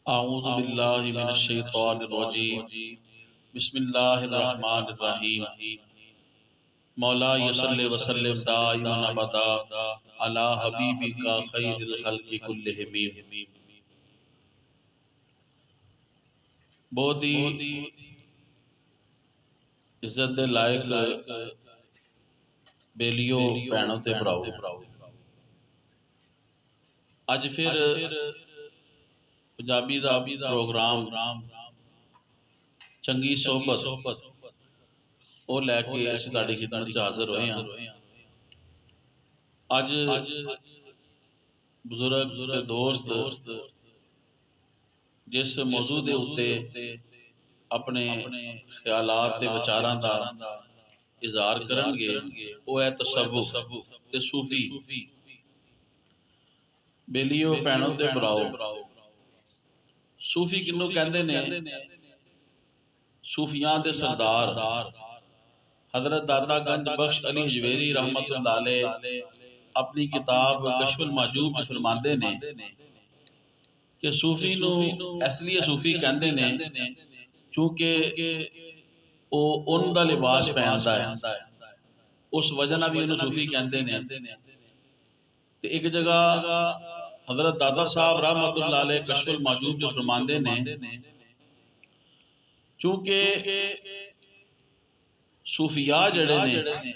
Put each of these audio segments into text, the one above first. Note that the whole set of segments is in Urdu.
اعوذ باللہ من الشیطان الرجیم بسم اللہ الرحمن الرحیم مولا صلی وسلم دائما ابدا علی حبیبک خیر الخلق کلہم۔ بہت ہی عزت دے لائق بیلیو بہنوں تے بھراؤ، اج پھر پنجابی دا پروگرام چنگی صحبت وہ لے کے اس تاڑی خدمت وچ حاضر ہوئے ہیں۔ اج بزرگ تے دوست جس موضوع دے اوتے اپنے خیالات تے وچاراں دا اظہار کرن گے وہ ہے تصوف تے صوفی۔ بیلیو بہنوں تے بھراؤ، صوفی کنوں کہندے نے؟ صوفیاں دے سردار حضرت داتا گنج بخش علی حجویری رحمت اللہ علیہ اپنی کتاب کشف المحجوب میں فرماندے نے کہ صوفی نو اس لیے صوفی کہندے نے چونکہ وہ ان دا لباس پہندا ہے، اس وجہ نال بھی انہوں صوفی کہندے نے۔ تے ایک جگہ حضرت داتا صاحب رحمت اللہ علیہ کشف المحجوب جو فرماندے نے چونکہ صوفیاء جڑے نے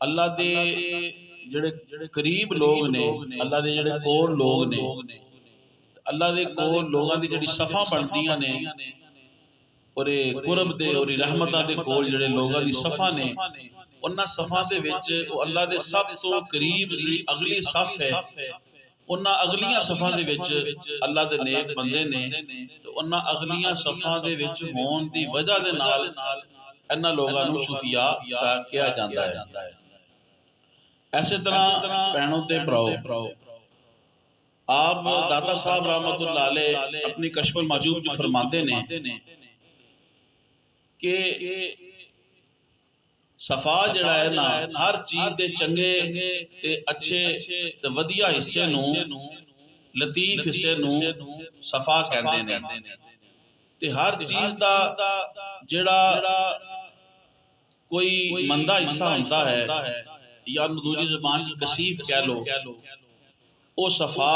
اللہ دے جڑے قریب لوگ نے، اللہ دے جڑے کول لوگ نے، اللہ دے کول لوگاں دی جڑی صفاں بنتیاں نے اور قرب دے اور رحمتاں دے کول جڑے لوگاں دی صفاں نے، انہاں صفاں دے وچ وہ اللہ دے سب تو قریب اگلی صف ہے، انہاں اگلیاں صفاں دے وچ اللہ دے نیک بندے نے، تو انہاں اگلیاں صفاں دے وچ ہون دی وجہ دے نال انہاں لوگاں نو صوفیاء کہا جاندا ہے۔ ایسے طرح بہنوں تے بھراؤ، آپ داتا صاحب رحمت اللہ علیہ اپنی کشف المحجوب جو فرماتے نے کہ صفا جڑا ہے نا ہر چیز دے چنگے تے اچھے تے ودیع حصے نو، لطیف حصے نو صفا کہندے نے، تے ہر چیز دا جڑا کوئی مندہ حصہ ہوتا ہے یا دوسری زبان کی کثیف کہہ لو، وہ صفا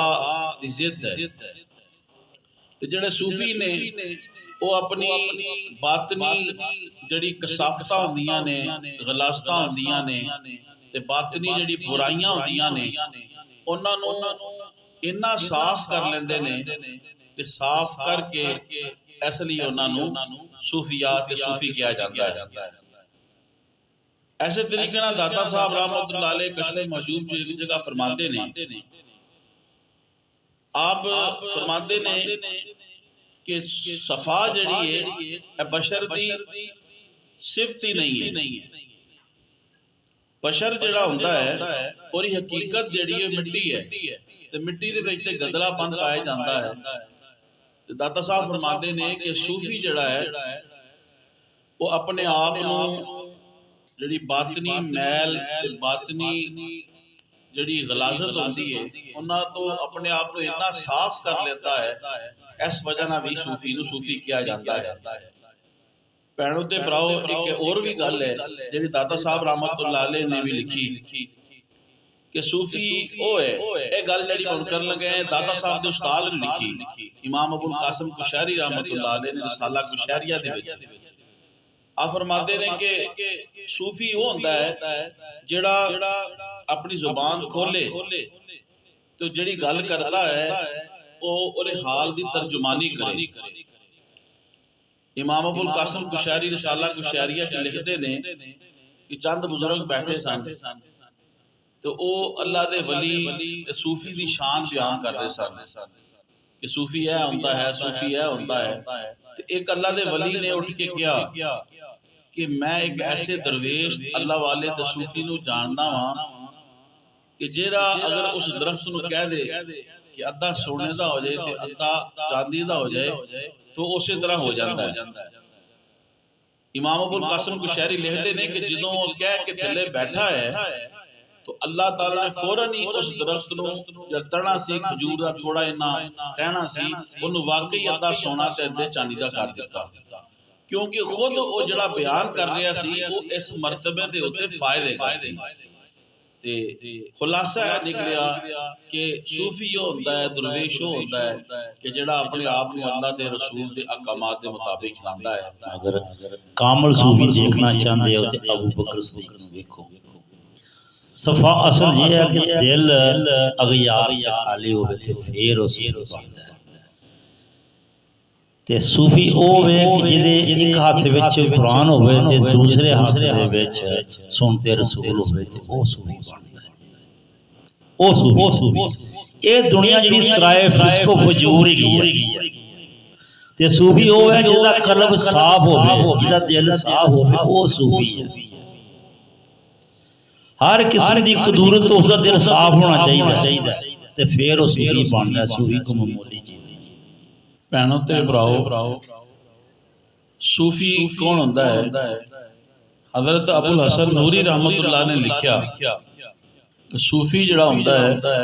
دی ضد ہے۔ تے جڑے صوفی نے وہ اپنی باطنی جڑی کثافتاں ہوندیاں نے، غلاظتاں ہوندیاں نے، تے باطنی جڑی برائیاں ہوندیاں نے، انہاں نو اتنا صاف کر لیندے نے کہ صاف کر کے اس لیے انہاں نو صوفیاء تے صوفی کہا جاتا ہے۔ ایسے طریقے نال داتا صاحب رحمت اللہ علیہ کشف المحجوب جو ایک جگہ فرماندے نے، آپ فرماندے نے کہ صفا جڑی ہے بشر دی صفت ہی نہیں ہے۔ بشر جڑا ہوندا ہے اور حقیقت جڑی ہے مٹی ہے، تے مٹی دے وچ تے گندلا پن پایا جاندا ہے۔ تے داتا صاحب فرماندے نے کہ صوفی جڑا ہے وہ اپنے آپ نو جڑی باطنی میل تے باطنی جڑی غلاظت ہوندی ہے انہاں تو اپنے آپ کو اتنا صاف کر لیتا ہے، اس وجہ نہ بھی صوفی نو صوفی کیا جاتا ہے۔ بہنوں تے بھراؤ، ایک اور بھی گل ہے جڑی داتا صاحب رحمت اللہ علیہ نے بھی لکھی کہ صوفی او ہے، اے گل جڑی ہن کرن لگے ہیں داتا صاحب دے استاد نے لکھی، امام ابو القاسم قشیری رحمت اللہ علیہ نے رسالہ قشیریہ دے وچ آپ فرماتے ہیں کہ صوفی وہ ہوندا ہے جڑا اپنی زبان کھولے تو جڑی گل کرتا ہے وہ اورے حال دی ترجمانی کرے۔ امام ابو القاسم قشیری رسالہ قشیریہ چ لکھتے نے کہ چند بزرگ بیٹھے سن تو او اللہ دے ولی صوفی دی شان بیان کر رہے سن کہ صوفی ہے ہوندا ہے، صوفی ہے ہوندا ہے۔ تو ایک اللہ دے ولی نے اٹھ کے کیا کہ میں ایک ایسے درویش اللہ والے تے صوفی نو جاننا ہاں کہ جیڑا اگر اس درخت نو کہہ دے کہ ادھا سونے دا ہو جائے تے ادھا چاندی دا ہو جائے تو اسی طرح ہو جاتا ہے۔ امام ابو القاسم قشیری لکھتے نے کہ جدوں وہ کہہ کے تھلے بیٹھا ہے تو اللہ تعالیٰ نے فوراً ہی اس درخت نو جو تنا سی کھجور دا تھوڑا اینا ٹہنا سی انہوں واقعی ادھا سونا تے ادھے چاندی دا کر دیتا، کیونکہ خود وہ جڑا بیان کر رہا سی وہ اس مرتبے دے ہوتے فائدے گا سی۔ تے خلاصہ ہے نکلیا کہ صوفی یہ ہوتا ہے، درویش یہ ہوتا ہے کہ جڑا اپنے آپ کو اللہ دے رسول دے احکامات دے مطابق چلاتا ہے۔ اگر کامل صوفی دیکھنا چاہتے ہو تو ابو بکر صدیق نو دیکھو۔ صفا اصل یہ ہے کہ دل اغیار سے خالی ہوئے تے پھر اس کو بنتا ہے۔ تے صوفی او وے کہ جدے ایک ہاتھ وچ قرآن ہوئے تے دوسرے ہاتھ وچ سنتے رسول ہوئے تے او صوفی بنتا ہے۔ او صوفی اے دنیا جڑی سرائے فسق و فجور ہی ہے تے صوفی او ہے جدا قلب صاف ہوئے، جدا دل صاف ہوئے، او صوفی ہے۔ ہر قسم دی قدورت تو اس کا دل صاف ہونا چاہیے تے پھر او صوفی بنتا ہے۔ صوفی کو معمولی چیز بہنوں تے براؤ، صوفی کون ہوتا ہے؟ حضرت ابو الحسن نوری رحمت اللہ نے لکھیا صوفی جڑا ہوتا ہے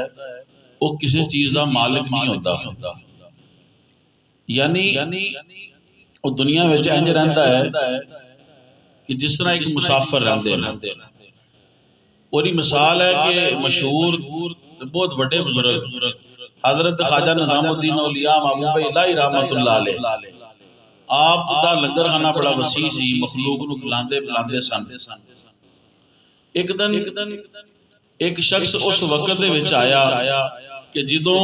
وہ کسی چیز دا مالک نہیں ہوتا، یعنی وہ دنیا وچ انج رہندا ہے کہ جس طرح ایک مسافر رہندے ہیں۔ پوری مثال ہے کہ مشہور بہت بڑے بزرگ حضرت خواجہ نظام الدین اولیاء محبوب الہی رحمت اللہ علیہ، آپ دا لنگر خانہ بڑا وسیع سی، مخلوق نو کھلاندے پلاندے سن۔ ایک دن ایک شخص اس وقت دے وچ آیا کہ جدوں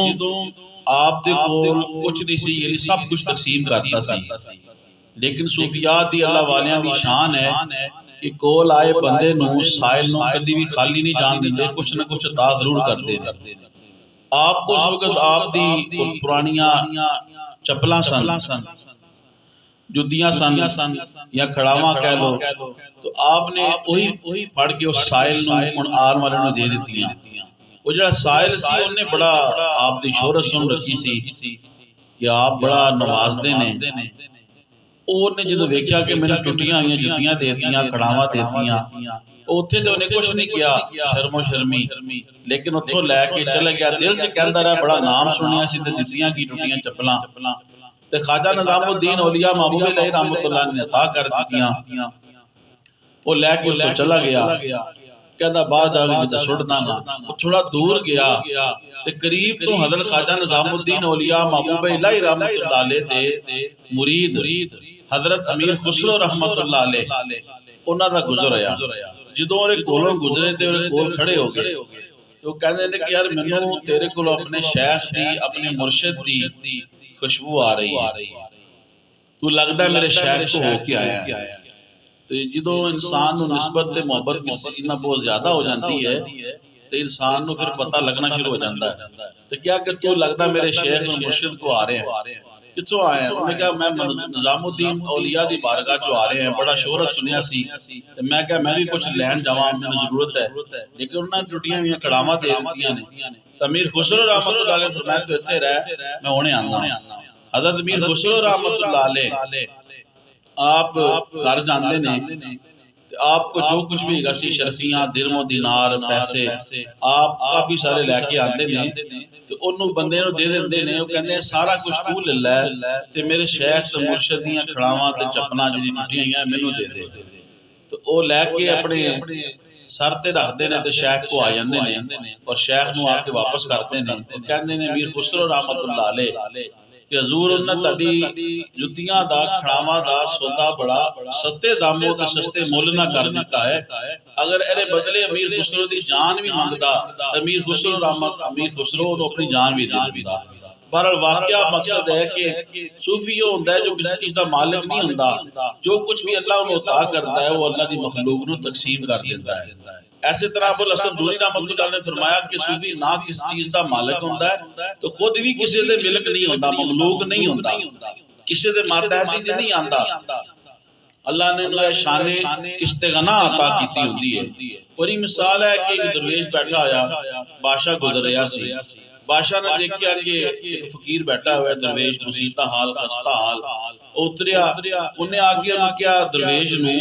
آپ دے کول کچھ نہیں سی، یعنی سب کچھ تقسیم کرتا سی، لیکن صوفیات دی اللہ والیاں دی شان ہے کہ کول آئے بندے نو سائل نو کدی بھی خالی نہیں جان دیندے، کچھ نہ کچھ عطا ضرور کرتے ہیں۔ آپ اس وقت آپ دی پرانیاں چپلاں سن، جدیاں سن یا کھڑاواں کہہ لو، تو آپ نے وہی پڑھ کے اس سائل نو ان آن والے نو دے دیتیاں۔ وہ جڑا سائل سی انہیں بڑا آپ دی شہرت سن رکھی سی کہ آپ بڑا نواز دینے، اور نے جدو ویکھیا کہ میں نے ٹوٹیاں ہوئیاں جتیاں دیتیاں، کھڑاواں دیتیاں، اوتھے تو انہیں کچھ نہیں کیا شرم و شرمی، لیکن اتھوں لے کے چلے گیا، دل سے کہندا رہا بڑا نام سنیا سی تے دتیاں کی ٹوٹیاں چپلاں تے خواجہ نظام الدین اولیاء محبوب الہی رحمت اللہ نے عطا کر دتیاں۔ وہ لے کے اتھوں چلا گیا، کہندا بعد جا کے جدے سٹنا گا، وہ تھوڑا دور گیا تے قریب تو حضرت خواجہ نظام الدین اولیاء محبوب الہی رحمت اللہ علیہ دے مرید حضرت امیر خسرو رحمت اللہ علیہ انہاں دا گزر آیا۔ جدوں انہیں کولوں گزرے تے انہیں کول کھڑے ہو گئے تو کہنے نے کہ یار منوں تیرے کولوں اپنے شیخ دی، اپنے مرشد دی خوشبو آ رہی ہے، تو لگدا ہے میرے شیخ کو ہو کے آیا ہے۔ تو جدوں انسان نو نسبت تے محبت کسی چیز نہ بہت زیادہ ہو جاتی ہے تو انسان نو پھر پتہ لگنا شروع ہو جاتا ہے، تو کیا کہ تو لگدا میرے شیخ اور مرشد کو آ رہے ہیں، کتوں آئے ہیں؟ انہوں نے کہا میں نظام الدین اولیاء دی بارگاہ جو آ رہے ہیں، بڑا شہرت سنیا سی، میں کہا میں بھی کچھ لین جاواں، میں ضرورت ہے، لیکن انہوں نے ٹوٹیاں ہوئیاں کڑاواں دے دتیاں نے۔ امیر خسرو رحمت اللہ علیہ فرمایا تو اتنے رہ، میں ہونے آنا۔ حضرت امیر خسرو رحمت اللہ علیہ آپ گھر جاندے نے، آپ کو جو کچھ بھی گا سی شرفیاں، درم و دینار، پیسے آپ کافی سارے لے کے آندے نے، تو انہوں بندے نو دے دیندے نے، وہ کہندے ہیں سارا کچھ تو لے لے تے میرے شیخ تے مرشد دیاں کھڑاواں تے چپلاں جڑی ٹوٹیاں ہیں مینوں دے دے۔ تو وہ لے کے اپنے سر تے رکھ دے نے تے شیخ کو آ جاندے نے اور شیخ نو آ کے واپس کرتے نے، وہ کہندے نے امیر خسرو رحمت اللہ علیہ کہ حضور انہاں تہاڈی جتیاں دا کھڑاواں دا سودا بڑا سستے داموں تے سستے مول نہ کر دیتا ہے، اگر اے بدلے امیر خسرو دی جان بھی منگدا امیر خسرو نو اپنی جان بھی دے دیتا۔ بہرحال واقعہ مقصد ہے کہ صوفی یہ ہوتا ہے جو کسی چیز دا مالک نہیں ہوتا، جو کچھ بھی اللہ انہوں عطا کرتا ہے وہ اللہ دی مخلوق نو تقسیم کر دیتا ہے۔ ایسے طرح ابو الحسن نوری رحمت اللہ نے فرمایا کہ صوفی نہ کس چیز دا مالک ہوتا ہے تو خود بھی کسی دے ملک نہیں ہوتا، مملوک نہیں ہوتا، کسی دے ماتحت نہیں آندا۔ اللہ نے انہیں شان استغنا عطا کیتی ہوندی ہے۔ بڑی مثال ہے کہ ایک درویش بیٹھا آیا، بادشاہ گزر رہا سی، بادشاہ نے دیکھا کہ ایک فقیر بیٹھا ہوا ہے، درویش مسیطہ حال، خستہ حال، اتریا، انہیں آگیا کیا درویش نو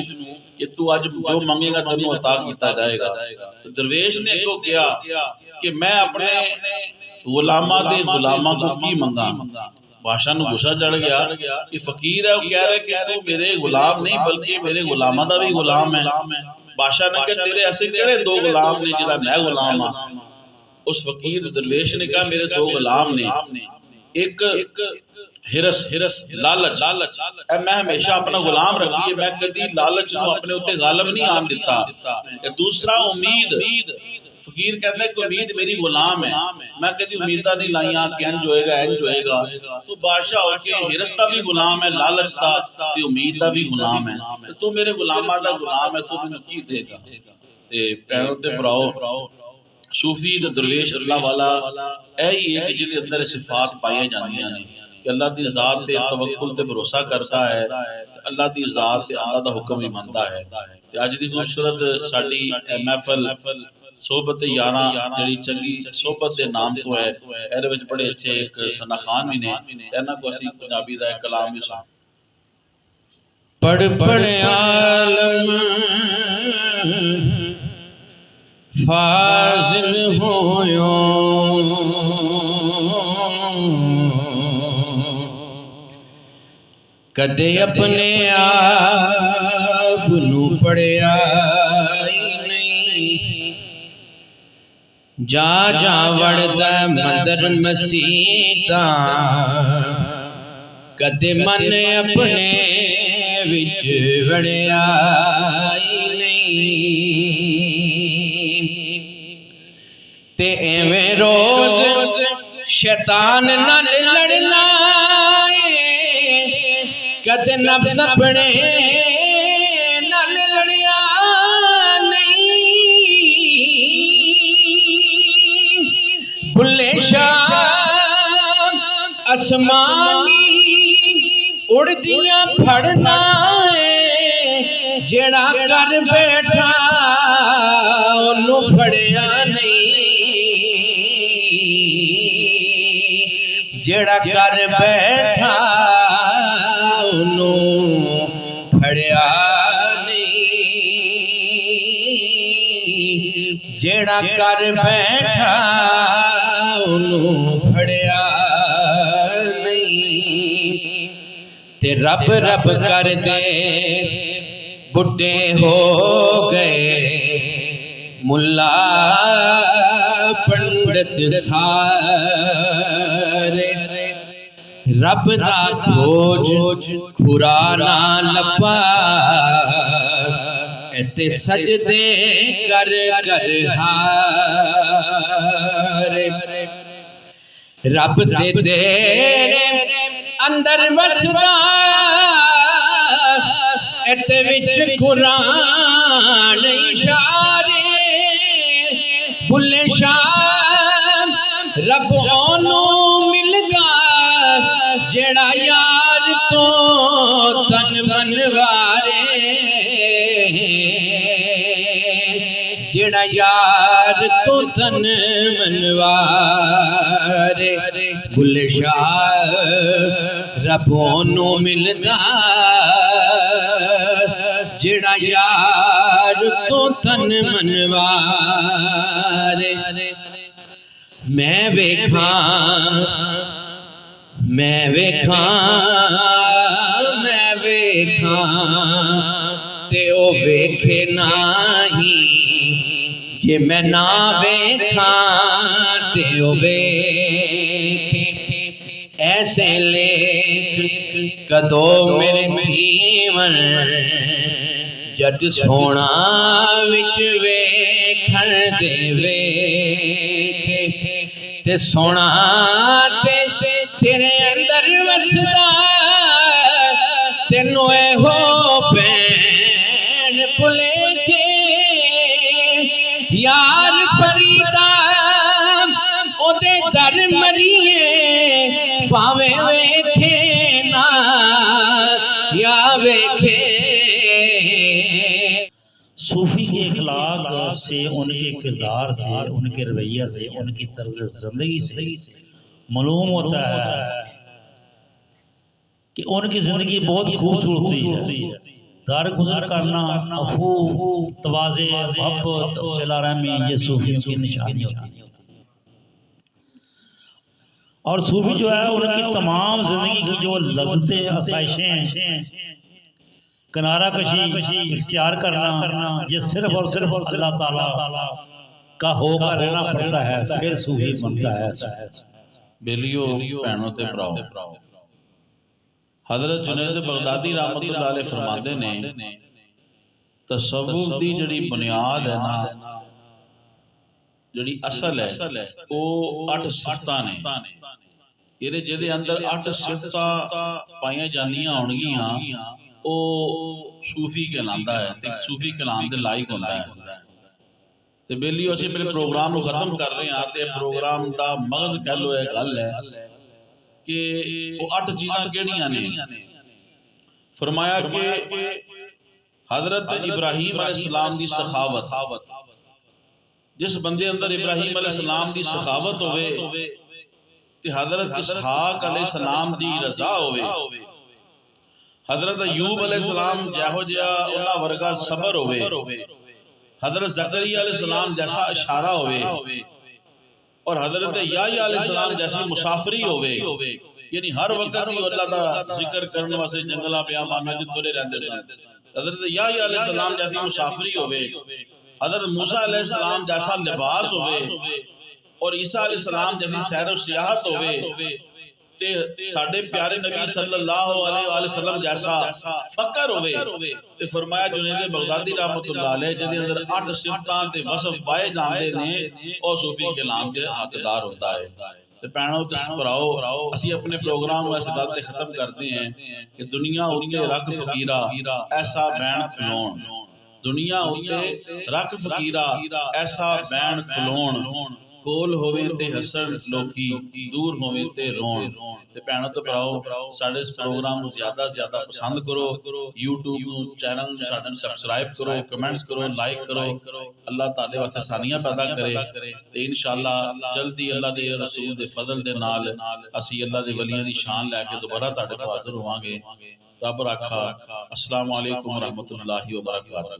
کہ تو اج جو منگے گا تینوں عطا کیتا جائے گا. درویش نے کو کیا کہ میں اپنے غلاماں دے غلاماں کو کی منگا. بادشاہ نو غصہ چڑھ گیا کہ فقیر ہے، وہ کہہ رہا ہے کہ تو میرے غلام نہیں بلکہ میرے غلاماں دا بھی غلام ہے. بادشاہ نے کہا تیرے ایسے کہڑے دو غلام نے جڑا میں غلام ہاں؟ اس فقیر درویش نے کہا میرے دو غلام نے، ایک ہرس لالچ، اے میں ہمیشہ اپنا غلام رکھیے، میں کدی لالچ نو اپنے اتے غالب نہیں آن دیتا. دوسرا امید، فقیر کہتا ہے کہ امید میری غلام ہے، میں کدی امیدہ نہیں لائیاں کہ انج ہوئے گا انج ہوئے گا. تو بادشاہ ہو کے ہرس دا بھی غلام ہے، لالچ دا تے امید دا بھی غلام ہے، تو میرے غلامہ دا غلام ہے، تو مینوں کی دے گا. تے پیروں تے بھراؤ صوفی تے درویش اللہ والا یہی ہے کہ جہدے اندر صفات پائی جاندیاں نے کہ اللہ دی ذات تے توکل تے بھروسہ کرتا ہے، اللہ دی ذات تے اللہ دا حکم ہی منتا ہے. تے اج دی خوبصورت ساڈی محفل صحبت یاراں جڑی چنگی صحبت دے نام تو ہے، اے وچ بڑے اچھے ایک ثنا خان بھی نے، انہاں کو اسی پنجابی دا ایک کلام بھی سن. پڑھ عالم فاضل ہویو کدے اپنے آپ نو پڑھیا ہی نہیں. جا جا وڑدا مندر مسیتاں کدے من اپنے وچ وڑیا ہی نہیں. تے ایویں روز شیطان نال لڑنا کدے نفس اپنے نال لڑیا نہیں. بلے شاہ اسمانی اڑدیاں پھڑنا جڑا کر بیٹھا انہوں پھڑیا نہیں. جڑا کر بیٹھا انہوں پھڑیا نہیں. جڑا کر بیٹھا انہوں پھڑیا نہیں. تے رب رب کر دے بڈھے ہو گئے ملا پنڈت سارے. رب دا کھوج کھرانا لپا تے سجدے کر کر ہارے. رب دے تیرے اندر وسدا تے وچ قرآن اشارے. بلے شاہ رب اونوں ملدا جڑا یار تو تن منوارے. جڑا یار تو تن منوارے. بلے شاہ رب اونوں ملدا جڑا یار تو تن منوارے. میں ویکھاں تے او ویکھے نہیں، جے میں نہ ویکھاں تے او ویکھے. ایسے لیکھ کدو میرے جیون جد سونا وچ ویکھن دے ویکھے. تے سونا تے تیرے اندر وسدا تینوں اے ہو پین بھلے یار فریدا او دے در مریے پاویں ویکھے نا یا ویکھے. صوفی کے اخلاق سے، ان کے کردار سے، ان کے رویہ سے، ان کی طرز زندگی سے معلوم ہوتا ہے کہ ان کی زندگی بہت خوبصورت ہے. درگزر کرنا، عفو، تواضع، محبت، صلہ رحمی، یہ صوفیوں کی نشانی ہوتی ہے۔ اور صوفی جو ہے ان کی تمام زندگی کی جو لذتیں، آسائشیں، کنارہ کشی اختیار کرنا، یہ صرف اور صرف اللہ تعالیٰ کا ہو کر رہنا پڑتا ہے، پھر صوفی بنتا ہے۔ بیلیو بہنوں تے بھراؤ، حضرت جنید بغدادی رحمت اللہ علیہ فرماندے نے تصوف دی جڑی بنیاد ہے نا، جڑی اصل ہے وہ 8 صفتاں نے، یہ جدے اندر 8 صفتاں پائیاں جانیاں ہونگیاں او صوفی کہلاندا ہے، تے صوفی کہلان دے لائق ہوندا ہے۔ تے بیلیو اسی پہلے پروگرام کو ختم کر رہے ہیں، تے پروگرام دا مغز کہہ لو ایک گل ہے کہ وہ 8 چیزاں کیڑیاں نے۔ فرمایا کہ حضرت ابراہیم علیہ السلام دی سخاوت، جس بندے اندر ابراہیم علیہ السلام دی سخاوت ہوئے تے حضرت اسحاق علیہ السلام دی رضا ہوئے، حضرت ایوب علیہ السلام جہو جہا انہاں ورگا صبر ہوئے، حضرت زکریا علیہ السلام جیسا اشارہ ہوئے، اور حضرت یحییٰ علیہ السلام جیسی مسافری ہوئے، یعنی ہر وقت ہی اللہ دا ذکر کرنے واسطے جنگلہ بیابانہ جو ترے رہندے سن، حضرت یحییٰ علیہ السلام جیسی مسافری ہوئے، حضرت موسیٰ علیہ السلام جیسا لباس ہوئے، اور عیسیٰ علیہ السلام جیسی سیر و سیاحت ہوئے، تے ساڑھے پیارے نبی صلی اللہ علیہ وآلہ وسلم جیسا فقر ہوئے، تے فرمایا جنید بغدادی رحمت اللہ علیہ جنہی اندر 8 صفتان تے وصف پائے جاندے نے اور صوفی کلام کے حقدار ہوتا ہے۔ تے پہنو تے سپراؤ اسی اپنے پروگرام میں اس بات تے ختم کرتے ہیں کہ دنیا ہوتے رکھ فقیرہ ایسا بین کھلون، دنیا ہوتے رکھ فقیرہ ایسا بین کھلون، کول ہوئے تے حسن لوکی دور ہوئے تے رون۔ تے پہنو تے پراؤ ساڑھے اس پروگرام کو زیادہ زیادہ پسند کرو، یوٹیوب چینل ساڑھے سبسکرائب کرو، کمنٹس کرو، لائک کرو، اللہ تعالیٰ واسطے ثانیہ پیدا کرے، تے انشاءاللہ جلدی اللہ دے رسول دے فضل دے نال اسی اللہ دے ولیاں دی شان لے کے دوبارہ تاڑے کو حاضر ہوانگے۔ رب رکھا۔ السلام علیکم ورحمت اللہ وبرکاتہ۔